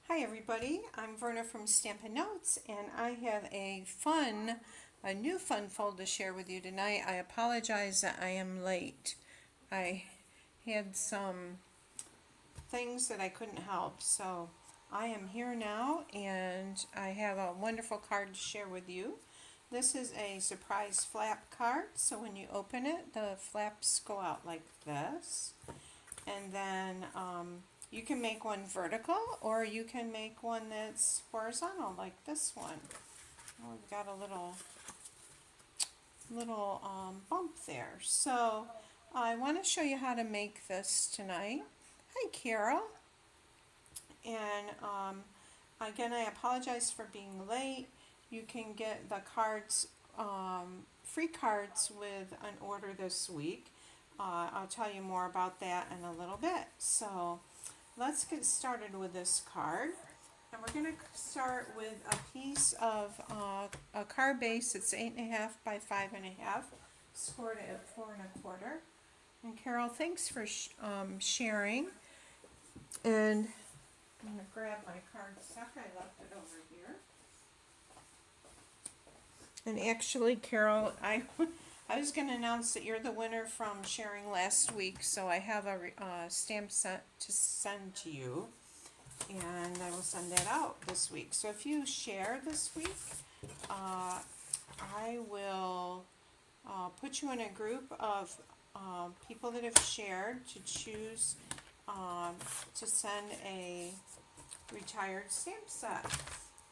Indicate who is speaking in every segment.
Speaker 1: Hi everybody, I'm Verna from Stampin' Notes, and I have a new fun fold to share with you tonight. I apologize that I am late. I had some things that I couldn't help, so I am here now, and I have a wonderful card to share with you. This is a surprise flap card, so when you open it, the flaps go out like this, and then you can make one vertical, or you can make one that's horizontal, like this one. Oh, we've got a little bump there. So I want to show you how to make this tonight. Hi, Carol. And again, I apologize for being late. You can get the cards, free cards with an order this week. I'll tell you more about that in a little bit. So let's get started with this card. And we're going to start with a piece of a card base that's 8.5 by 5.5, scored at 4 1/4. And Carol, thanks for sharing. And I'm going to grab my cardstock. I left it over here. And actually, Carol, I was going to announce that you're the winner from sharing last week, so I have a stamp set to send to you, and I will send that out this week. So if you share this week, I will put you in a group of people that have shared to choose to send a retired stamp set.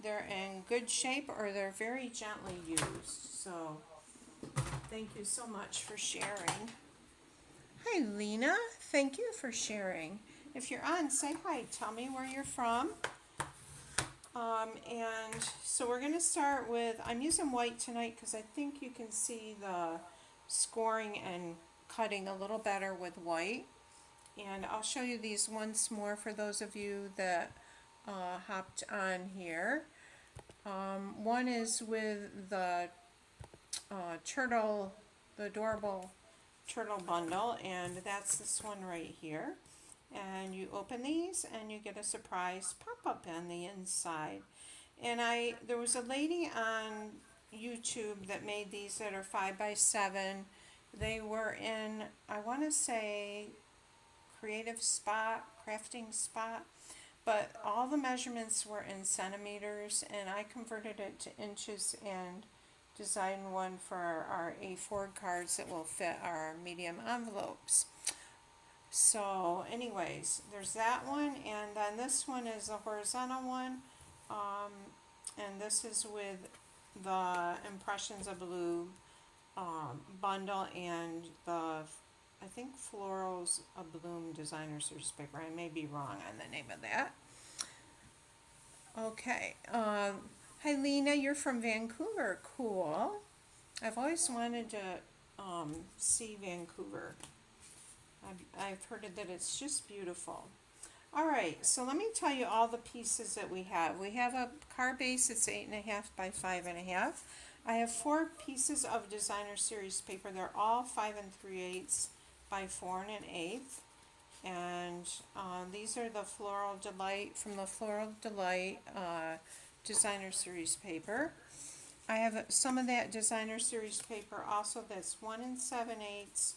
Speaker 1: They're in good shape, or they're very gently used. So thank you so much for sharing. Hi, Lena. Thank you for sharing. If you're on, say hi. Tell me where you're from. And so we're going to start with, I'm using white tonight because I think you can see the scoring and cutting a little better with white. And I'll show you these once more for those of you that hopped on here. One is with the the adorable turtle bundle, and that's this one right here. And you open these and you get a surprise pop-up on the inside. And there was a lady on YouTube that made these that are 5 by 7. They were in, I want to say, Creative Spot, Crafting Spot, but all the measurements were in centimeters, and I converted it to inches and designed one for our A4 cards that will fit our medium envelopes. So anyways, there's that one, and then this one is a horizontal one, and this is with the Impressions of Blue bundle and the, I think, Florals of Bloom Designer Series paper. I may be wrong on the name of that. Okay, hi Lena, you're from Vancouver. Cool. I've always wanted to see Vancouver. I've heard that it's just beautiful. Alright, so let me tell you all the pieces that we have. We have a card base that's 8.5 by 5.5. I have 4 pieces of Designer Series paper. They're all 5 3/8 by 4 1/8. And these are the Floral Delight, from the Floral Delight Designer Series paper. I have some of that Designer Series paper also that's 1 7/8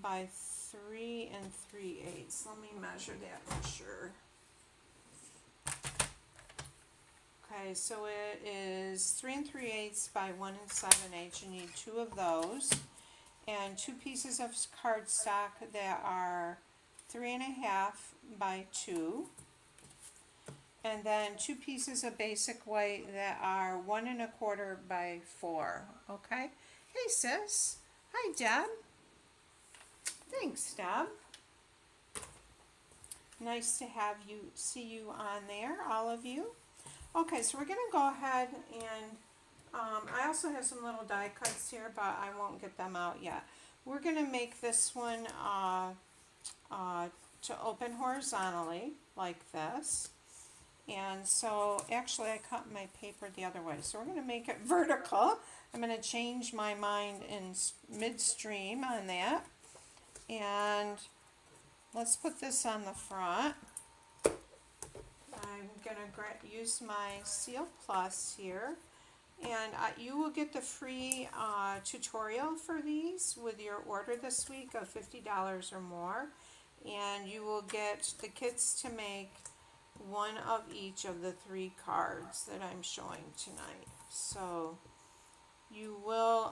Speaker 1: by 3 3/8. Let me measure that for sure. Okay, so it is 3 3/8 by 1 7/8. You need 2 of those, and 2 pieces of cardstock that are 3.5 by 2, and then 2 pieces of basic white that are 1 1/4 by 4. Okay. Hey sis. Hi Deb. Thanks, Deb. Nice to have you, see you on there, all of you. Okay, so we're going to go ahead and I also have some little die cuts here, but I won't get them out yet. We're going to make this one to open horizontally like this. And so actually I cut my paper the other way, so we're going to make it vertical. I'm going to change my mind in midstream on that. And let's put this on the front. I I'm going to use my Seal Plus here. And you will get the free tutorial for these with your order this week of $50 or more. And you will get the kits to make one of each of the 3 cards that I'm showing tonight. So you will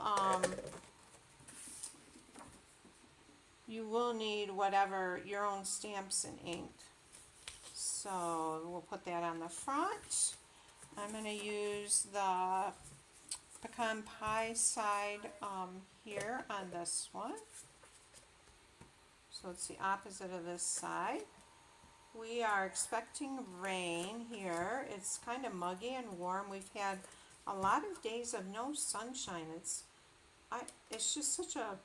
Speaker 1: need whatever, your own stamps and ink. So we'll put that on the front. I'm going to use the pecan pie side here on this one. So it's the opposite of this side. We are expecting rain here. It's kind of muggy and warm. We've had a lot of days of no sunshine. It's just such a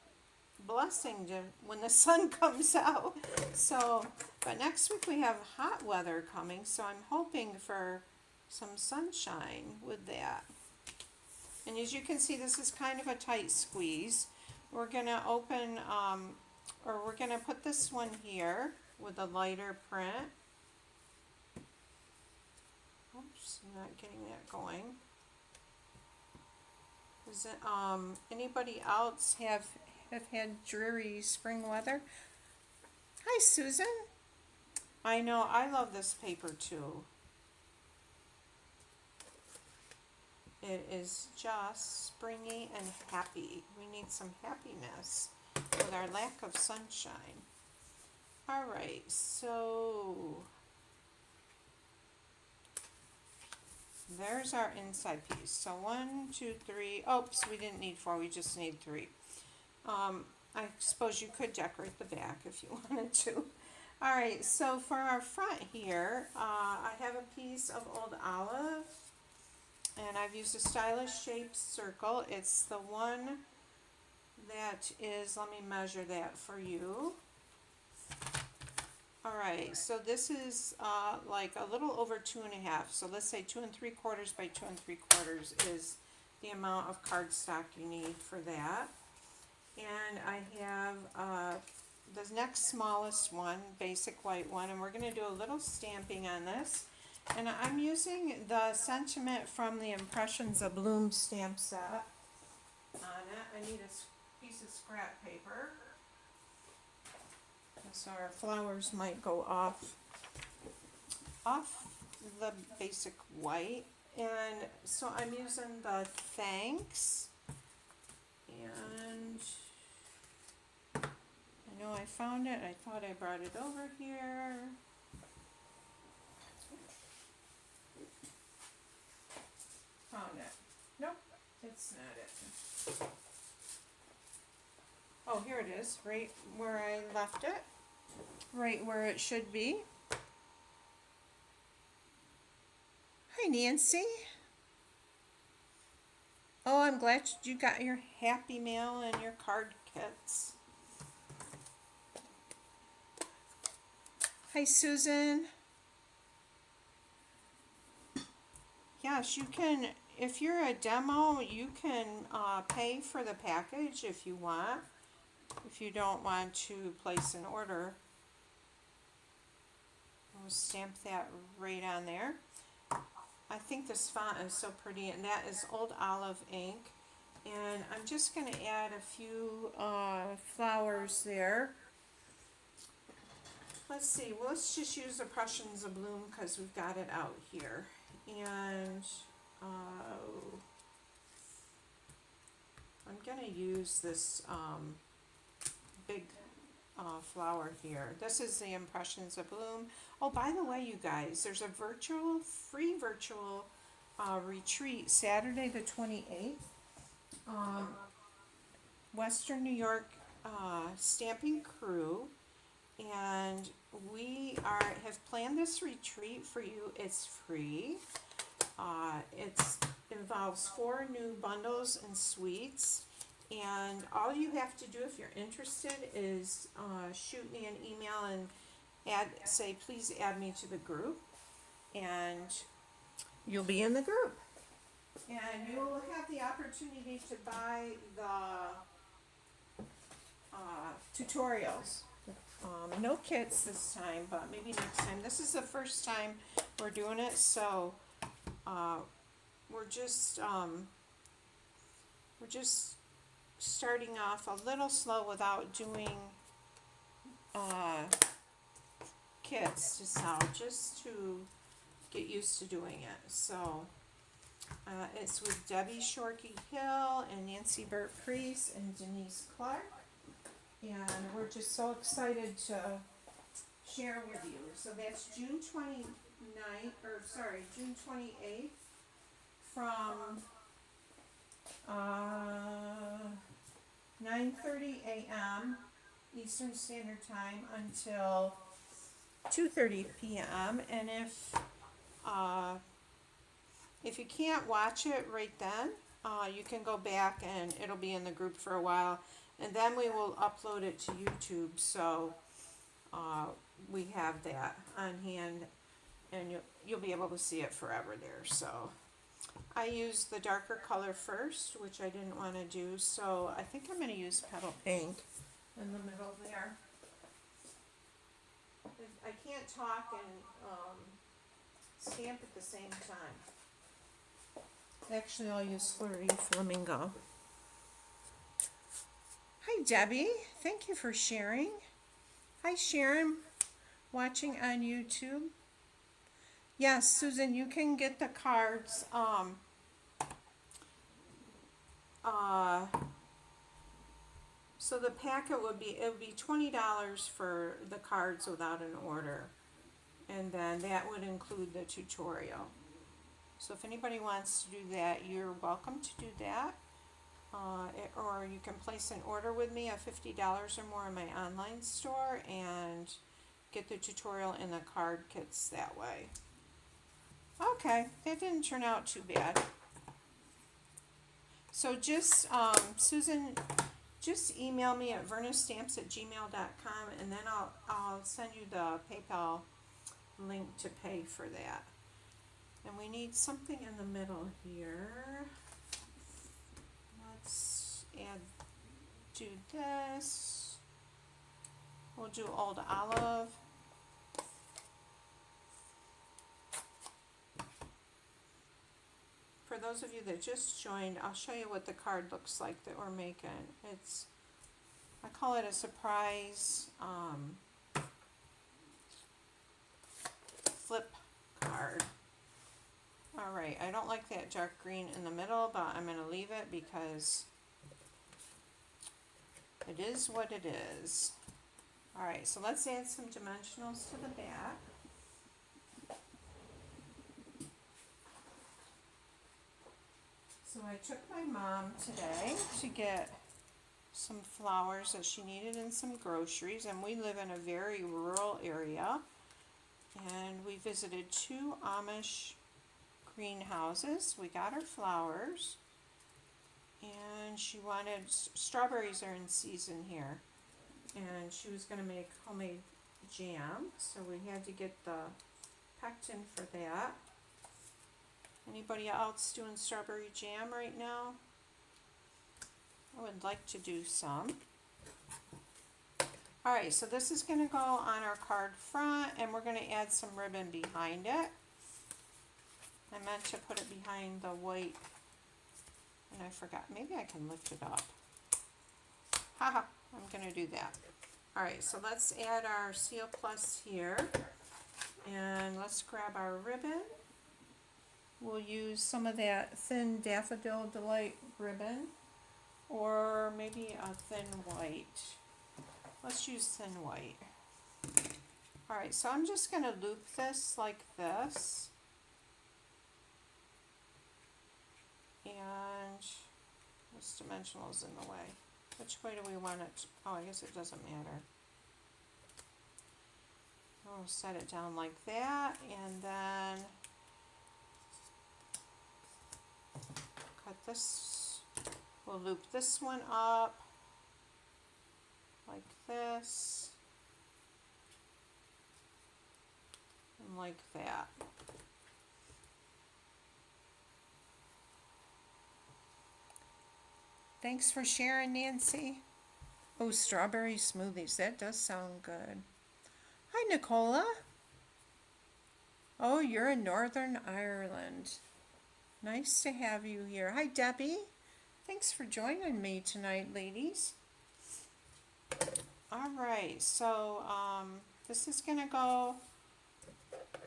Speaker 1: blessing when the sun comes out. So, but next week we have hot weather coming, so I'm hoping for some sunshine with that. And as you can see, this is kind of a tight squeeze. We're gonna open, or we're gonna put this one here with a lighter print. Oops, I'm not getting that going. Is it, anybody else have had dreary spring weather? Hi, Susan. I know, I love this paper too. It is just springy and happy. We need some happiness with our lack of sunshine. Alright, so there's our inside piece. So 1, 2, 3. Oops, we didn't need 4, we just need 3. I suppose you could decorate the back if you wanted to. Alright, so for our front here, I have a piece of old olive. And I've used a stylish shaped circle. It's the one that is, let me measure that for you. Alright, so this is like a little over 2.5. So let's say 2 3/4 by 2 3/4 is the amount of cardstock you need for that. And I have the next smallest one, basic white one, and we're going to do a little stamping on this. And I'm using the Sentiment from the Impressions of Bloom stamp set on it. I need a piece of scrap paper, so our flowers might go off the basic white. And so I'm using the Thanks, and I know I found it. I thought I brought it over here. Found it. Nope, it's not it. Oh, here it is, right where I left it. Right where it should be. Hi, Nancy. Oh, I'm glad you got your Happy Mail and your card kits. Hi, Susan. Yes, you can, if you're a demo, you can pay for the package if you want, if you don't want to place an order. We'll stamp that right on there. I think this font is so pretty, and that is Old Olive ink. And I'm just going to add a few flowers there. Let's see, well, let's just use Impressions of Bloom because we've got it out here. And I'm going to use this big flower here. This is the Impressions of Bloom. Oh, by the way, you guys, there's a free virtual retreat Saturday the 28th. Western New York Stamping Crew. And we have planned this retreat for you. It's free. It involves 4 new bundles and suites. And all you have to do if you're interested is shoot me an email and say, please add me to the group. And you'll be in the group. And you will have the opportunity to buy the tutorials. No kits this time, but maybe next time. This is the first time we're doing it, so we're just starting off a little slow without doing kits to sell, just to get used to doing it. So it's with Debbie Shorkey Hill and Nancy Burt Priest and Denise Clark, and we're just so excited to share with you. So that's June 28th from 9:30 a.m. Eastern Standard Time until 2:30 p.m. And if you can't watch it right then, you can go back and it'll be in the group for a while, and then we will upload it to YouTube. So we have that on hand, and you'll be able to see it forever there. So I used the darker color first, which I didn't want to do, so I think I'm going to use Petal Pink in the middle there. I can't talk and stamp at the same time. Actually, I'll use Flirty Flamingo. Hi, Debbie. Thank you for sharing. Hi, Sharon, watching on YouTube. Yes, Susan, you can get the cards. So the packet would be $20 for the cards without an order, and then that would include the tutorial. So if anybody wants to do that, you're welcome to do that, or you can place an order with me of $50 or more in my online store and get the tutorial and the card kits that way. Okay, that didn't turn out too bad. So just, Susan, just email me at vernastamps@gmail.com, and then I'll send you the PayPal link to pay for that. And we need something in the middle here. Let's do this. We'll do Old Olive. For those of you that just joined, I'll show you what the card looks like that we're making. I call it a surprise flip card. Alright, I don't like that dark green in the middle, but I'm going to leave it because it is what it is. Alright, so let's add some dimensionals to the back. So I took my mom today to get some flowers that she needed and some groceries, and we live in a very rural area, and we visited 2 Amish greenhouses. We got her flowers, and she wanted, strawberries are in season here, and she was going to make homemade jam, so we had to get the pectin for that. Anybody else doing strawberry jam right now? I would like to do some. Alright, so this is going to go on our card front, and we're going to add some ribbon behind it. I meant to put it behind the white, and I forgot. Maybe I can lift it up. Haha, I'm going to do that. Alright, so let's add our Seal Plus here, and let's grab our ribbon. We'll use some of that thin Daffodil Delight ribbon, or maybe a thin white. Let's use thin white. Alright, so I'm just going to loop this like this. And this dimensional is in the way. Which way do we want it? Oh, I guess it doesn't matter. We'll set it down like that, and then cut this. We'll loop this one up like this, and like that. Thanks for sharing, Nancy. Oh, strawberry smoothies. That does sound good. Hi, Nicola. Oh, you're in Northern Ireland. Nice to have you here. Hi, Debbie. Thanks for joining me tonight, ladies. All right, so this is going to go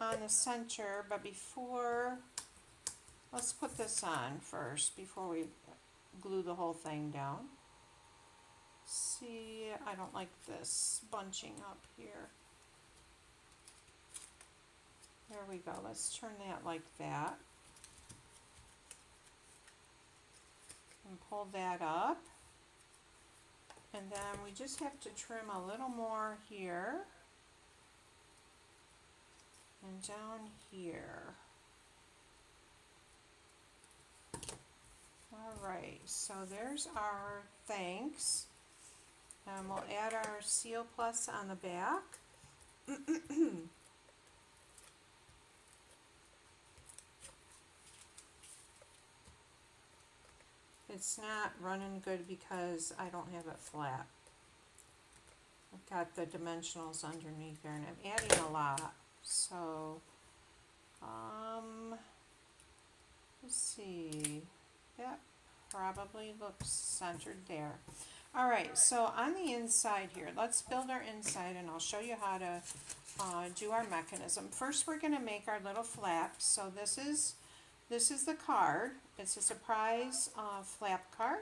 Speaker 1: on the center, but let's put this on first before we glue the whole thing down. See, I don't like this bunching up here. There we go. Let's turn that like that. And pull that up. And then we just have to trim a little more here. And down here. Alright, so there's our thanks. And we'll add our Seal Plus on the back. It's not running good because I don't have it flat. I've got the dimensionals underneath there and I'm adding a lot. So, let's see, that probably looks centered there. Alright, so on the inside here, let's build our inside and I'll show you how to do our mechanism. First we're going to make our little flaps. So this is the card. It's a surprise flap card.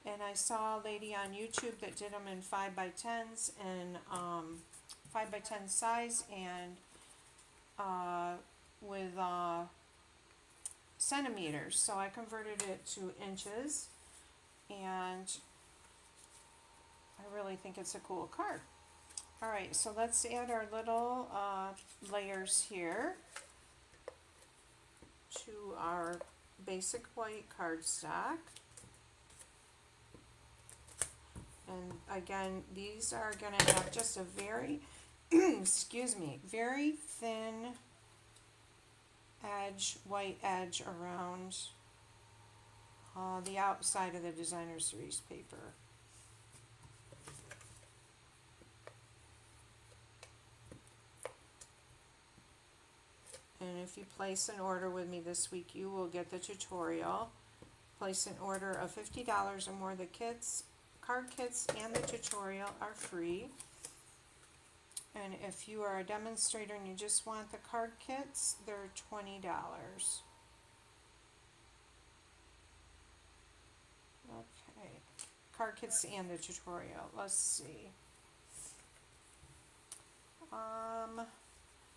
Speaker 1: And I saw a lady on YouTube that did them in 5x10s and 5x10 size and with centimeters. So I converted it to inches and I really think it's a cool card. Alright, so let's add our little layers here to our basic white cardstock. And again, these are going to have just a very, excuse me, very thin edge, white edge around the outside of the Designer Series paper. And if you place an order with me this week, you will get the tutorial. Place an order of $50 or more. The kits, card kits and the tutorial are free. And if you are a demonstrator and you just want the card kits, they're $20. Okay, card kits and the tutorial. Let's see.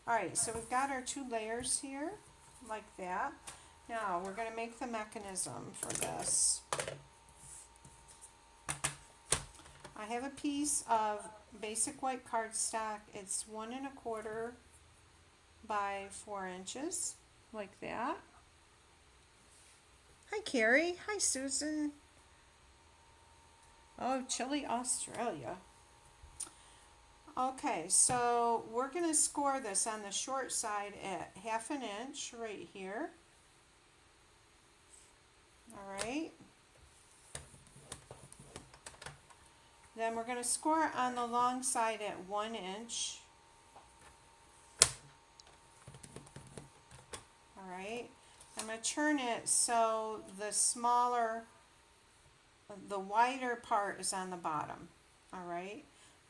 Speaker 1: Alright, so we've got our 2 layers here, like that. Now, we're going to make the mechanism for this. I have a piece of basic white cardstock. It's 1 1/4 by 4 inches, like that. Hi, Carrie. Hi, Susan. Oh, Chile, Australia. Okay, so we're going to score this on the short side at 1/2 inch right here. Alright. Then we're going to score on the long side at 1 inch. Alright. I'm going to turn it so the wider part is on the bottom. Alright.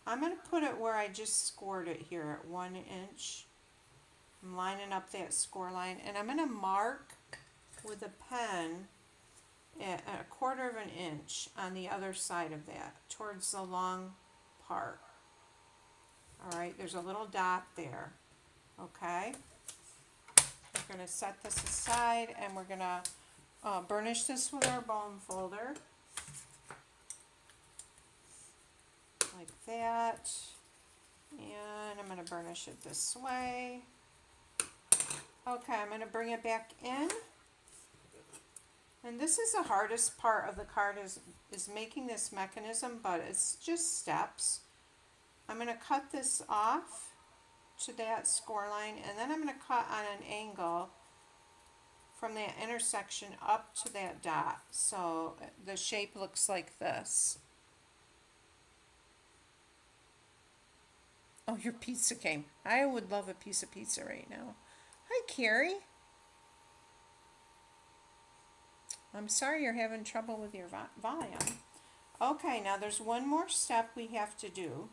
Speaker 1: I'm going to put it where I just scored it here at 1 inch. I'm lining up that score line and I'm going to mark with a pen at 1/4 inch on the other side of that towards the long part. Alright, there's a little dot there. Okay. We're going to set this aside and we're going to burnish this with our bone folder. Like that, and I'm going to burnish it this way. Okay, I'm going to bring it back in, and this is the hardest part of the card is making this mechanism, but it's just steps. I'm going to cut this off to that score line, and then I'm going to cut on an angle from that intersection up to that dot, so the shape looks like this. Oh, your pizza came. I would love a piece of pizza right now. Hi, Carrie. I'm sorry you're having trouble with your volume. Okay, now there's one more step we have to do.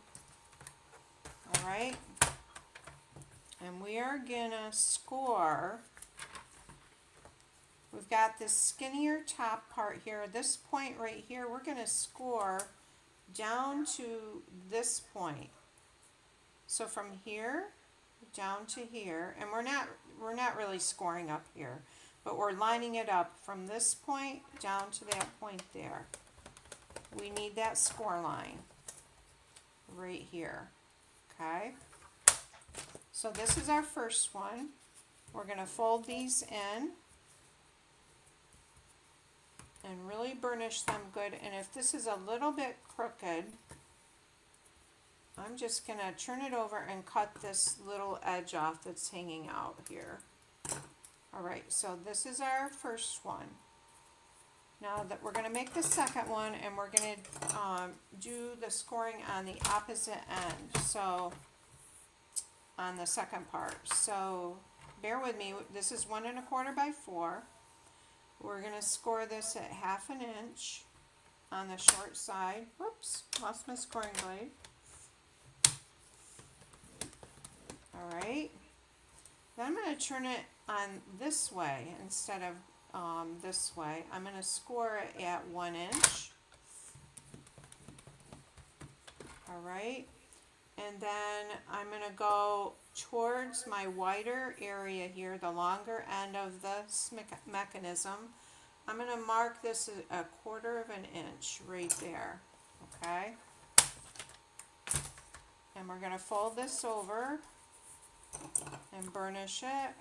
Speaker 1: All right. And we are gonna score. We've got this skinnier top part here. This point right here, we're gonna score down to this point. So from here down to here, and we're not really scoring up here, but we're lining it up from this point down to that point there. We need that score line right here. Okay? So this is our first one. We're going to fold these in and really burnish them good. And if this is a little bit crooked, I'm just going to turn it over and cut this little edge off that's hanging out here. Alright, so this is our first one. Now that we're going to make the second one, and we're going to do the scoring on the opposite end, so on the second part. So bear with me, this is 1 1/4 by 4. We're going to score this at 1/2 inch on the short side. Whoops, lost my scoring blade. Alright, then I'm going to turn it on this way instead of this way. I'm going to score it at 1 inch. Alright, and then I'm going to go towards my wider area here, the longer end of this mechanism. I'm going to mark this at 1/4 inch right there. Okay, and we're going to fold this over and burnish it.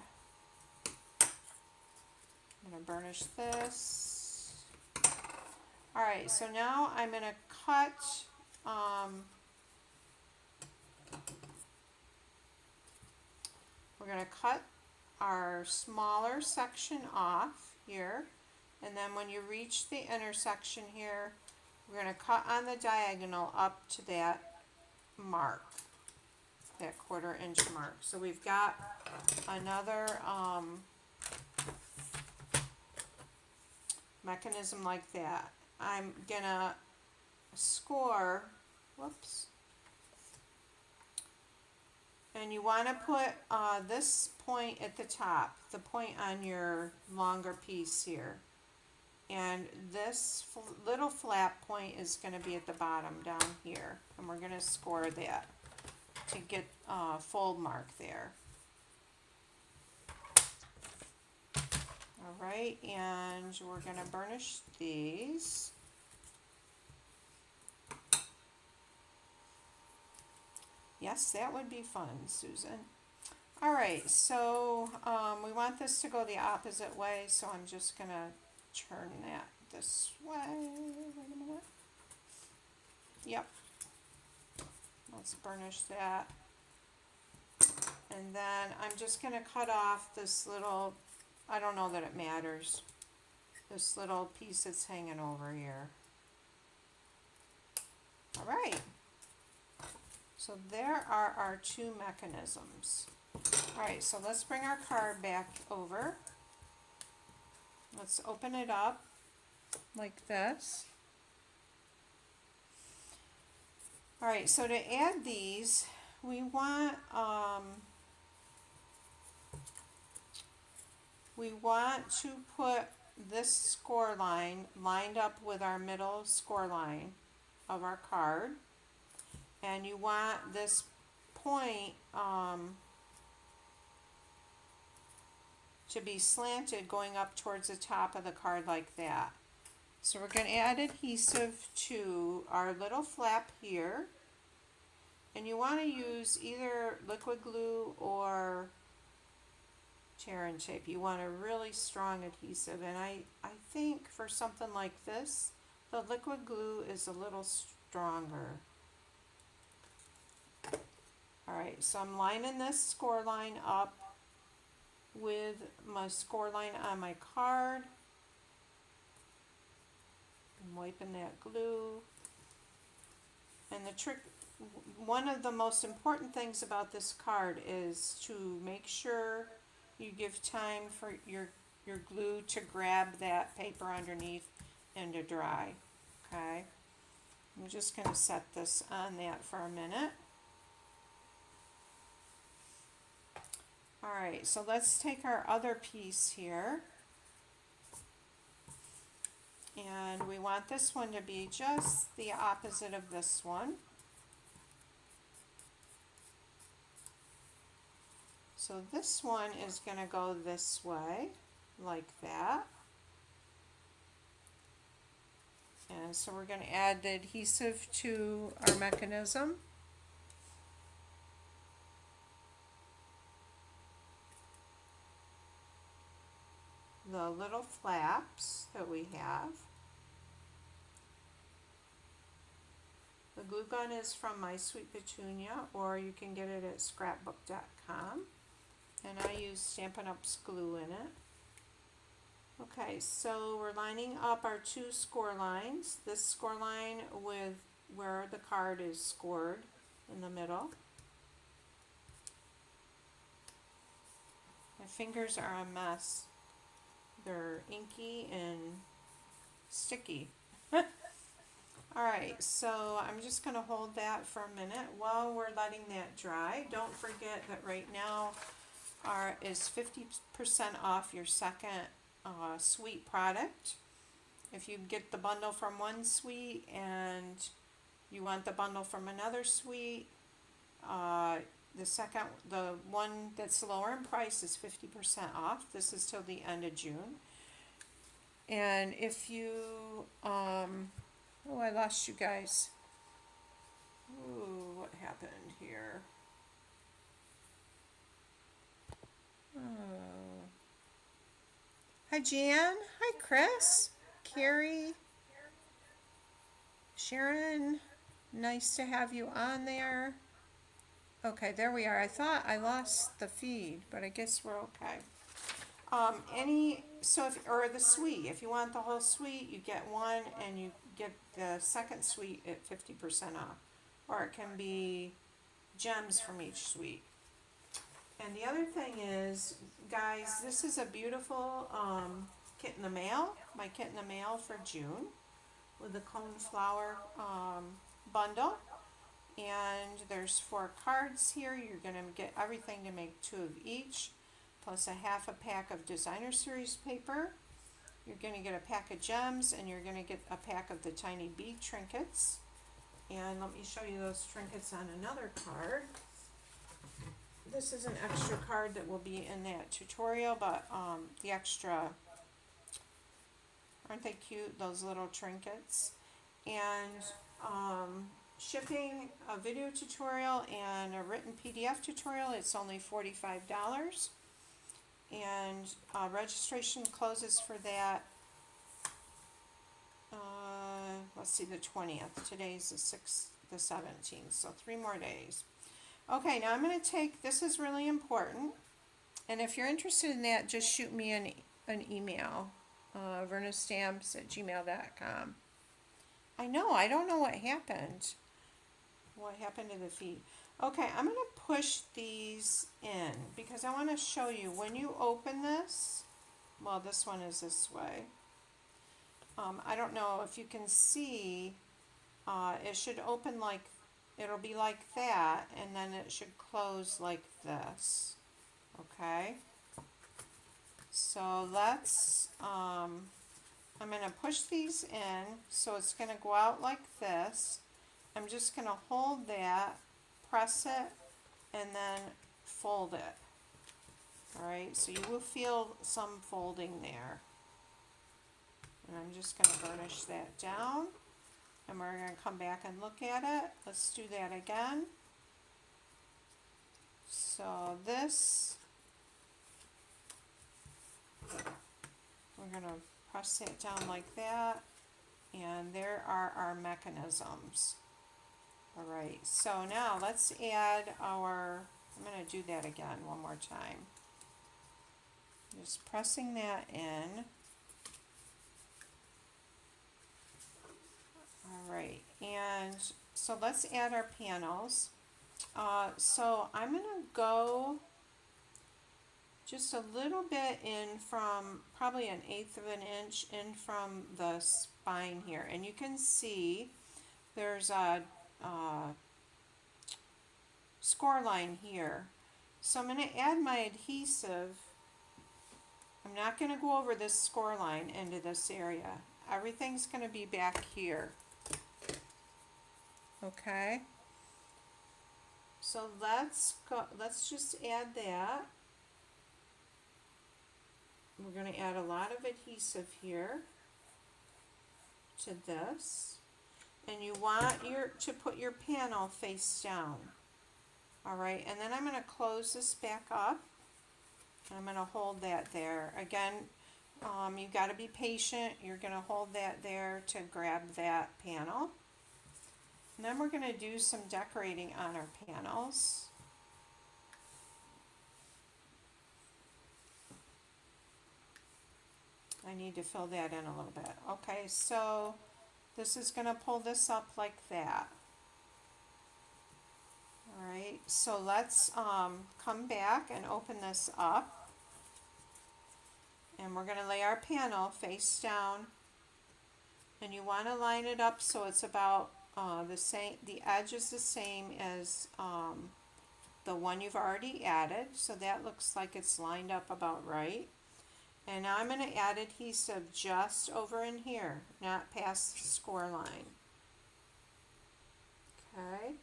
Speaker 1: I'm going to burnish this. Alright, so now I'm going to cut we're going to cut our smaller section off here, and then when you reach the intersection here, we're going to cut on the diagonal up to that mark, that 1/4 inch mark. So we've got another mechanism like that. I'm gonna score, whoops, and you want to put this point at the top, the point on your longer piece here, and this little flat point is going to be at the bottom down here, and we're going to score that to get a fold mark there. Alright, and we're going to burnish these. Yes, that would be fun, Susan. Alright, so we want this to go the opposite way, so I'm just going to turn that this way. Wait a minute. Yep. Let's burnish that. And then I'm just going to cut off this little, I don't know that it matters, this little piece that's hanging over here. Alright, so there are our two mechanisms. Alright, so let's bring our card back over. Let's open it up like this. Alright, so to add these, we want to put this score line lined up with our middle score line of our card, and you want this point to be slanted going up towards the top of the card like that. So we're going to add adhesive to our little flap here, and you want to use either liquid glue or tear and tape. You want a really strong adhesive, and I think for something like this, the liquid glue is a little stronger. Alright, so I'm lining this score line up with my score line on my card. I'm wiping that glue. And the trick one of the most important things about this card is to make sure you give time for your glue to grab that paper underneath and to dry. Okay, I'm just going to set this on that for a minute. Alright, so let's take our other piece here, and we want this one to be just the opposite of this one. So this one is going to go this way, like that. And so we're going to add the adhesive to our mechanism. The little flaps that we have. The glue gun is from My Sweet Petunia, or you can get it at scrapbook.com. And I use Stampin' Up's glue in it. Okay, so we're lining up our two score lines. This score line with where the card is scored in the middle. My fingers are a mess. They're inky and sticky. Alright, so I'm just going to hold that for a minute while we're letting that dry. Don't forget that right now is 50% off your second suite product. If you get the bundle from one suite and you want the bundle from another suite, the one that's lower in price is 50% off. This is till the end of June. And if you, oh, I lost you guys. Ooh, what happened here? Oh. Hi, Jan. Hi, Chris. Carrie. Sharon. Nice to have you on there. Okay, there we are. I thought I lost the feed, but I guess we're okay. Or the suite. If you want the whole suite, you get one, and you get the second suite at 50% off. Or it can be gems from each suite. And the other thing is, guys, this is a beautiful kit in the mail. My kit in the mail for June with the coneflower bundle. And there's 4 cards here. You're going to get everything to make 2 of each, plus a half a pack of designer series paper. You're going to get a pack of gems, and you're going to get a pack of the tiny bead trinkets. And let me show you those trinkets on another card. This is an extra card that will be in that tutorial, but the extra, aren't they cute, those little trinkets? And shipping a video tutorial and a written PDF tutorial, it's only $45. And registration closes for that, let's see, the 20th. Today's the 17th, so 3 more days. Okay, now I'm going to take, this is really important, and if you're interested in that, just shoot me an email, vernastamps@gmail.com. I know, I don't know what happened. What happened to the feed? Okay, I'm going to push these in because I want to show you when you open this. Well, this one is this way. I don't know if you can see. It should open like, it'll be like that, and then it should close like this. Okay. So let's. I'm going to push these in, so it's going to go out like this. I'm just going to hold that, press it, and then fold it. Alright, so you will feel some folding there. And I'm just going to burnish that down. And we're going to come back and look at it. Let's do that again. So this, we're going to press it down like that. And there are our mechanisms. Alright, so now let's add our, I'm going to do that again one more time. Just pressing that in. Alright, and so let's add our panels. So I'm gonna go just a little bit in from, probably 1/8 of an inch in from the spine here, and you can see there's a score line here. So I'm going to add my adhesive. I'm not going to go over this score line into this area. Everything's going to be back here. Okay. So let's just add that. We're going to add a lot of adhesive here to this. And you want to put your panel face down. Alright, and then I'm going to close this back up. And I'm going to hold that there. Again, you've got to be patient. You're going to hold that there to grab that panel. And then we're going to do some decorating on our panels. I need to fill that in a little bit. Okay, so this is going to pull this up like that. Alright, so let's come back and open this up. And we're going to lay our panel face down. And you want to line it up so it's about the same, the edge is the same as the one you've already added. So that looks like it's lined up about right. And now I'm going to add adhesive just over in here, not past the score line. Okay.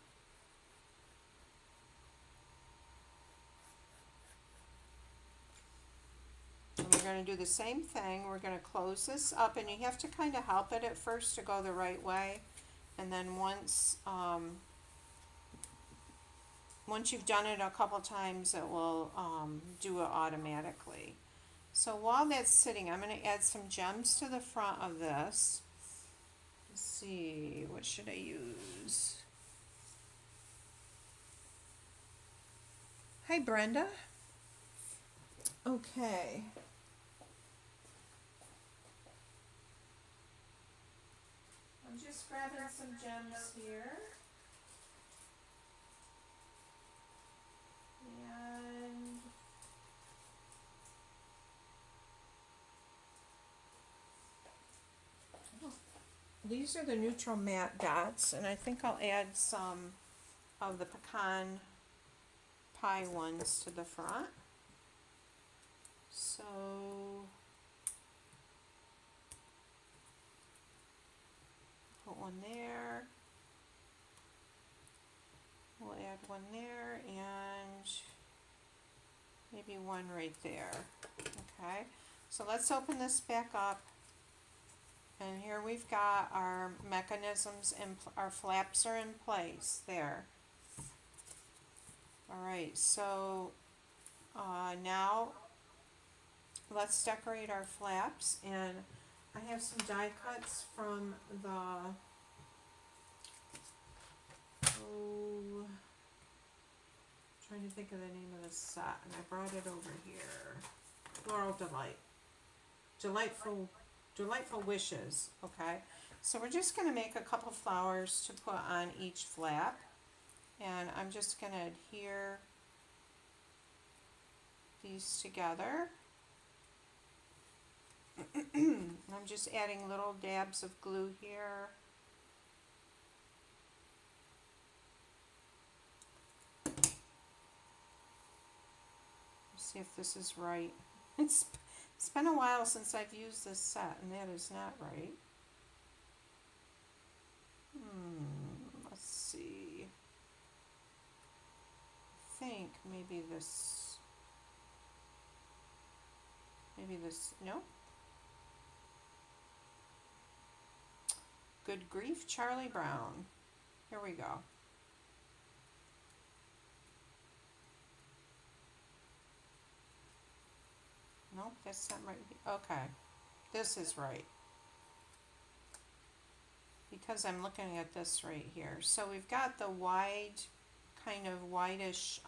Speaker 1: And we're going to do the same thing. We're going to close this up, and you have to kind of help it at first to go the right way. And then once you've done it a couple times, it will do it automatically. So while that's sitting, I'm going to add some gems to the front of this. Let's see, what should I use? Hi, Brenda. Okay. I'm just grabbing some gems here. And these are the neutral matte dots, and I think I'll add some of the pecan pie ones to the front. So put one there. We'll add one there and maybe one right there. Okay, so let's open this back up. And here we've got our mechanisms and our flaps are in place there. Alright, so now let's decorate our flaps, and I have some die cuts from the trying to think of the name of the set, and I brought it over here. Floral Delight. Delightful Wishes. Okay, so we're just going to make a couple flowers to put on each flap, and I'm just going to adhere these together. I'm just adding little dabs of glue here. Let's see if this is right. It's been a while since I've used this set, and that is not right. Let's see. I think maybe this, no? Good grief, Charlie Brown. Here we go. Nope, that's not right. Okay, this is right. Because I'm looking at this right here. So we've got the wide, kind of whitish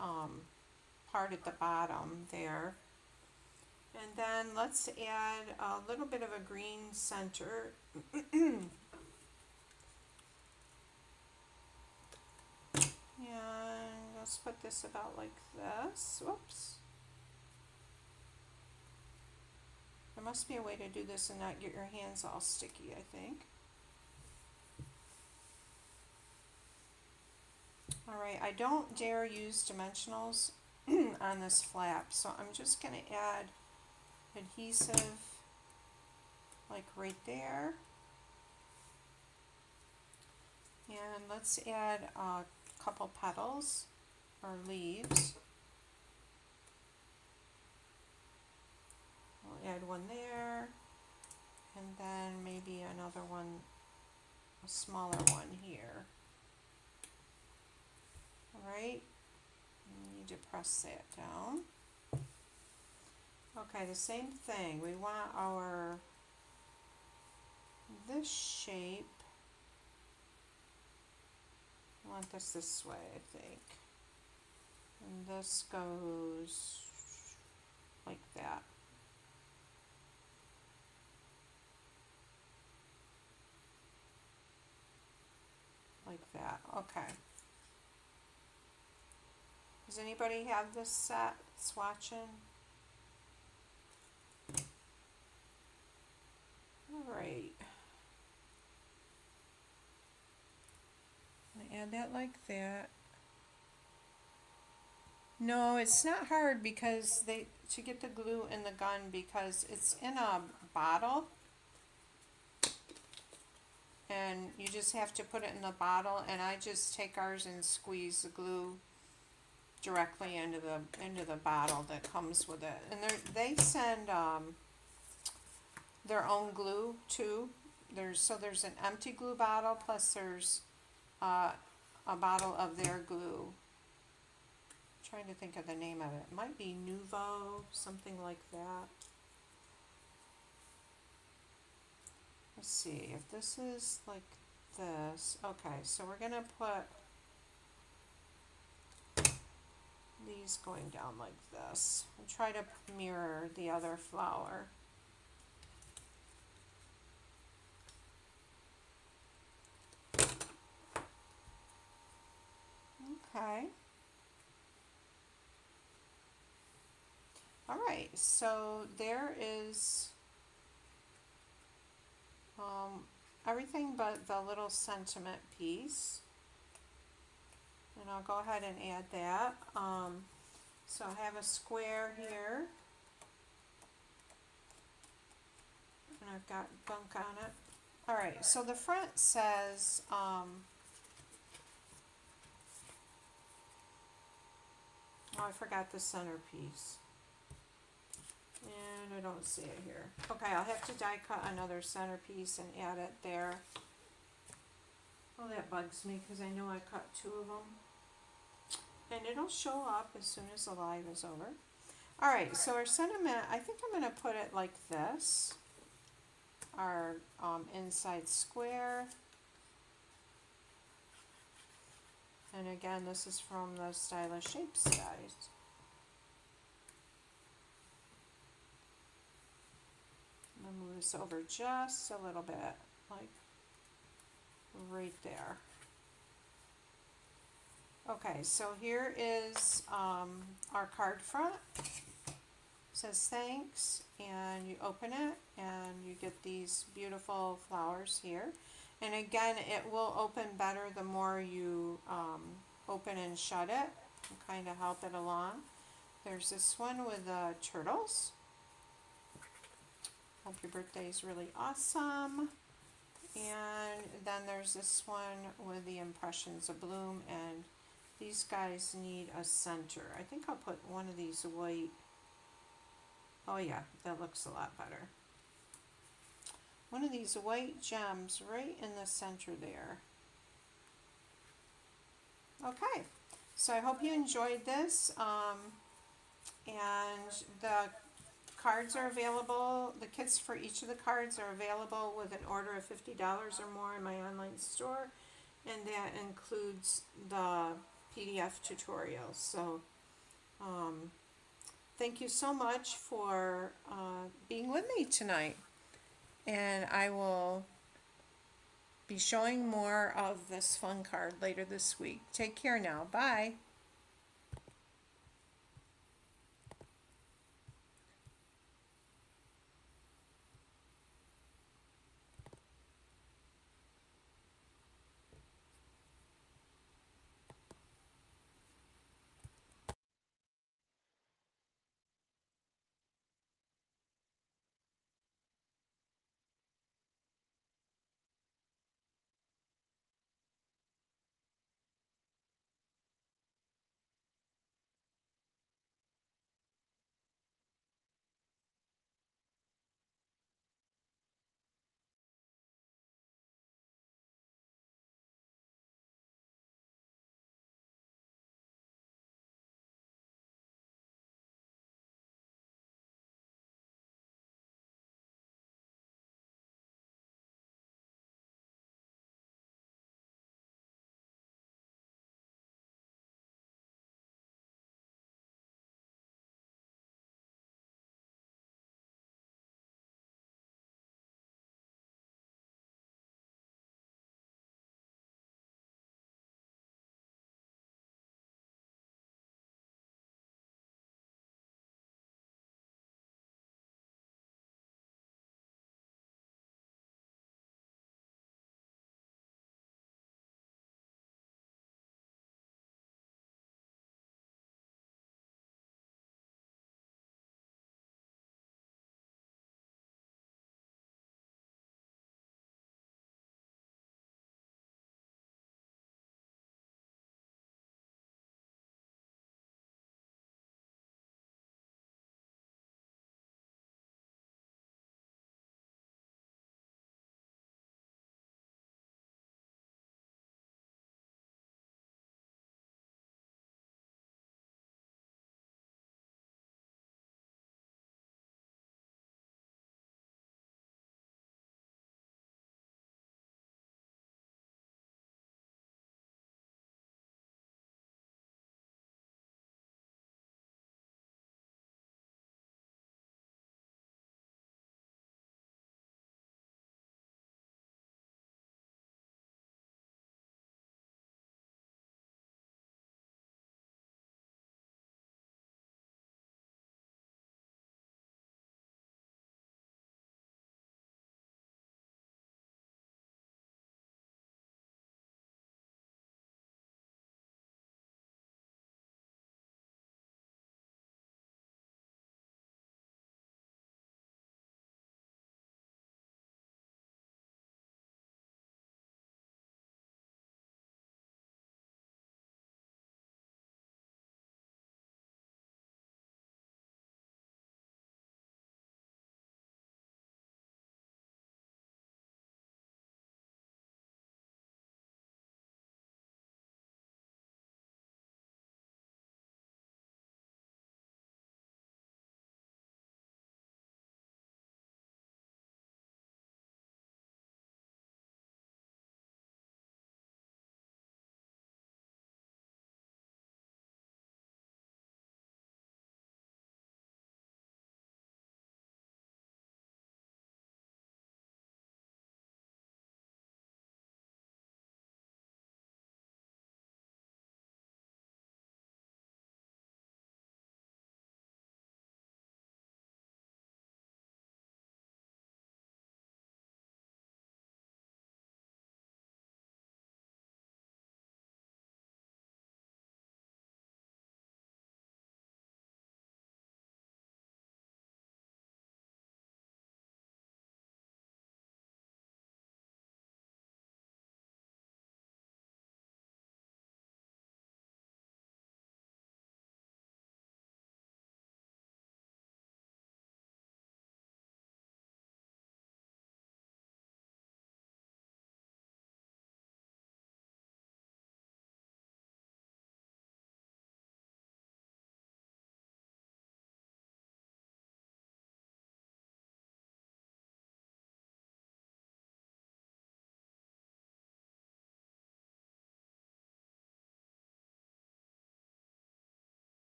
Speaker 1: part at the bottom there. And then let's add a little bit of a green center. And let's put this about like this. Whoops. There must be a way to do this and not get your hands all sticky, I think. Alright, I don't dare use dimensionals on this flap, so I'm just going to add adhesive like right there. And let's add a couple petals or leaves. We'll add one there, and then maybe another one, a smaller one here. Alright, need to press that down. Okay, the same thing. We want this shape. I want this way, I think. And this goes like that. Like that. Okay. Does anybody have this set swatching? Alright. Add that like that. No, it's not hard because to get the glue in the gun because it's in a bottle. And you just have to put it in the bottle, and I just take ours and squeeze the glue directly into the bottle that comes with it. And they send their own glue too. There's an empty glue bottle, plus there's a bottle of their glue. I'm trying to think of the name of it. It might be Nuvo, something like that. Let's see if this is like this. Okay, so we're gonna put these going down like this and try to mirror the other flower. Okay. Alright, so there is everything but the little sentiment piece. And I'll go ahead and add that. So I have a square here. And I've got gunk on it. Alright, so the front says, oh, I forgot the centerpiece. And I don't see it here. Okay, I'll have to die cut another centerpiece and add it there. Oh, that bugs me because I know I cut 2 of them. And it'll show up as soon as the live is over. Alright, so our sentiment, I think I'm going to put it like this. Our inside square. And again, this is from the Stylish Shapes guys. I'm going to move this over just a little bit, like right there. Okay, so here is our card front. It says thanks, and you open it and you get these beautiful flowers here. And again, it will open better the more you open and shut it and kind of help it along. There's this one with turtles. Hope your birthday is really awesome. And then there's this one with the impressions of bloom, and these guys need a center. I think I'll put one of these white. Oh yeah, that looks a lot better. One of these white gems right in the center there. Okay, so I hope you enjoyed this. And the cards are available. The kits for each of the cards are available with an order of $50 or more in my online store, and that includes the PDF tutorials. So thank you so much for being with me tonight, and I will be showing more of this fun card later this week. Take care now. Bye.